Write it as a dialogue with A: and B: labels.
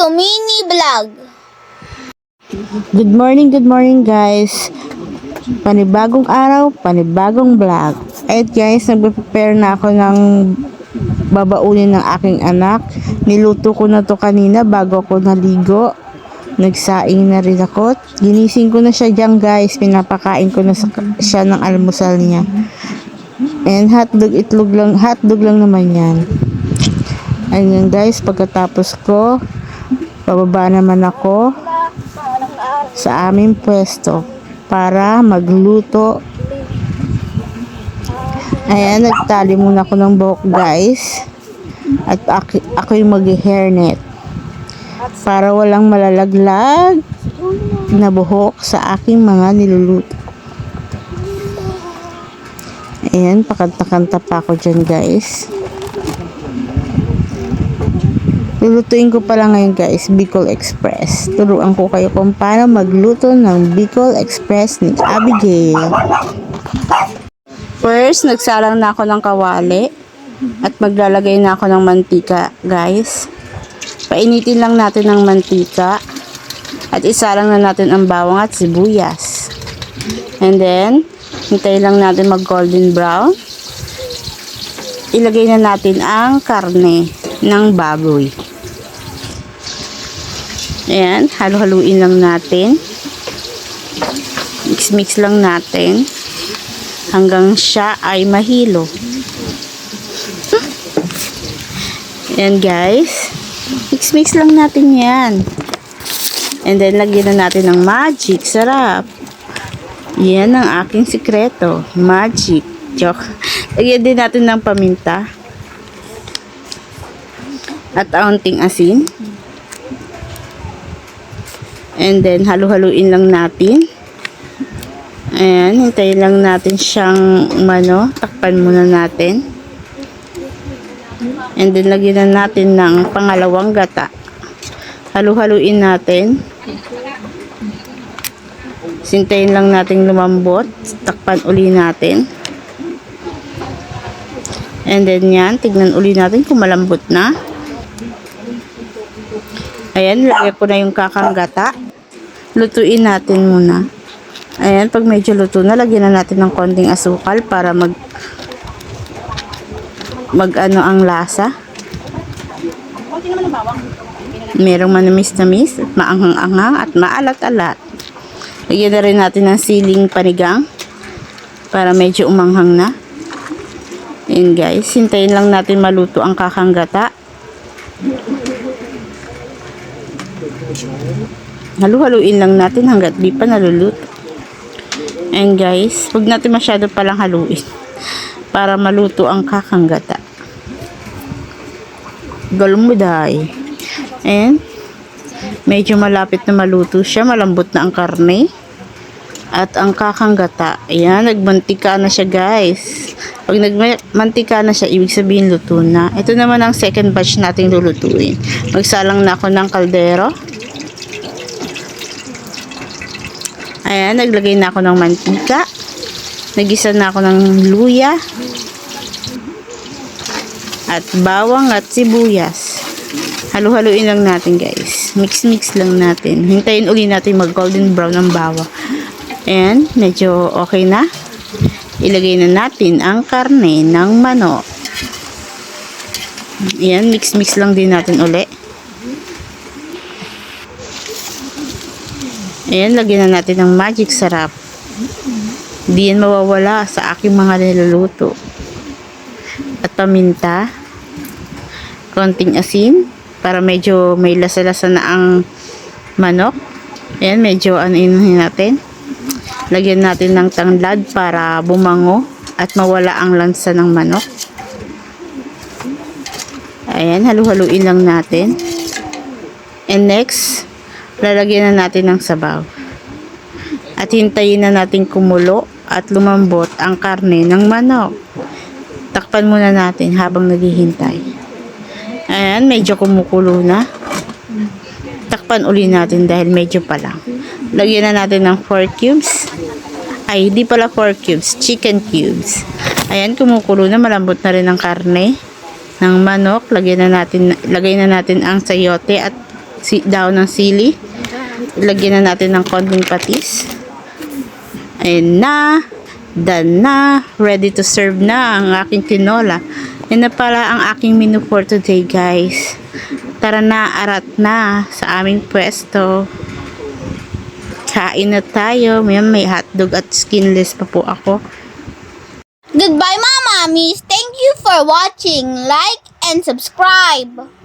A: to Mini Vlog.
B: Good morning guys. Panibagong araw, panibagong vlog. Ayun guys, nagpe-prepare na ako ng babaunin ng aking anak. Niluto ko na to kanina bago ako naligo. Nagsaing na rin ako. Ginising ko na siya dyan guys. Pinapakain ko na siya ng almusal niya. And hotdog lang naman yan. Ayun guys, pagkatapos ko, bababa naman ako sa aming pwesto para magluto. Ayan, nagtali muna ako ng buhok guys. At ako yung mag-hairnet para walang malalaglag na buhok sa aking mga niluluto. Ayan, pakanta-kanta pa ako dyan guys. Lulutuin ko pala ngayon guys, Bicol Express. Turuan ko kayo kung paano magluto ng Bicol Express ni Abigail. First, nagsalang na ako ng kawali at maglalagay na ako ng mantika guys. Painitin lang natin ng mantika at isalang na natin ang bawang at sibuyas. And then, hintayin lang natin mag golden brown. Ilagay na natin ang karne ng baboy. Ayan, halu-haluin lang natin. Mix-mix lang natin hanggang siya ay mahilo. Ayan guys, mix-mix lang natin yan. And then, lagyan na natin ng magic. Sarap. Yan ang aking sikreto. Magic. Joke. Lagyan din natin ng paminta. At aunting asin. And then, halu-haluin lang natin. Ayan, hintayin lang natin siyang takpan muna natin. And then, lagyan na natin ng pangalawang gata. Halu-haluin natin. Sintayin lang natin lumambot. Takpan uli natin. And then yan, tignan uli natin kung malambot na. Ayan, lagyan ko na yung kakang gata. Lutuin natin muna. Ayan, pag medyo luto na, lagyan na natin ng konting asukal para mag ang lasa. Merong manamis-namis, maanghang-anghang at maalat-alat. Lagyan na rin natin ng siling panigang para medyo umanghang na. Ayan guys, hintayin lang natin maluto ang kakang gata. Halu-haluin lang natin hanggat di pa naluluto. And guys, huwag natin masyado palang haluin para maluto ang kakang gata. Galumuday. And medyo malapit na maluto siya. Malambot na ang karne at ang kakang gata. Ayan, nagmantika na siya guys. Pag nagmantika na siya, ibig sabihin luto na. Ito naman ang second batch natin lulutuin. Magsalang na ako ng kaldero. Ayan, naglagay na ako ng mantika. Nagisa na ako ng luya. At bawang at sibuyas. Halu-haluin lang natin guys. Mix-mix lang natin. Hintayin uli natin mag golden brown ang bawang. Ayan, medyo okay na. Ilagay na natin ang karne ng manok. Ayan, mix-mix lang din natin uli. Ayan, lagyan na natin ng magic sarap. Hindi yan mawawala sa aking mga niluluto. At paminta. Konting asin. Para medyo may lasa-lasa na ang manok. Ayan, medyo inuhin natin. Lagyan natin ng tanglad para bumango at mawala ang lansa ng manok. Ayan, halu-haluin lang natin. And next, lalagyan na natin ng sabaw. At hintayin na natin kumulo at lumambot ang karne ng manok. Takpan muna natin habang naghihintay. Ayan, medyo kumukulo na. Takpan uli natin dahil medyo pa lang. Lagyan na natin ng 4 cubes. Ay, di pala 4 cubes. Chicken cubes. Ayan, kumukulo na. Malambot na rin ang karne ng manok. Lagay na natin ang sayote at daon ng sili. Ilagyan na natin ng konting patis. Ayan na. Done na. Ready to serve na ang aking tinola. Yan na pala ang aking menu for today, guys. Tara na, arat na sa aming pwesto. Kain na tayo. May hotdog at skinless pa po ako.
A: Goodbye, Mama Mommies. Thank you for watching. Like and subscribe.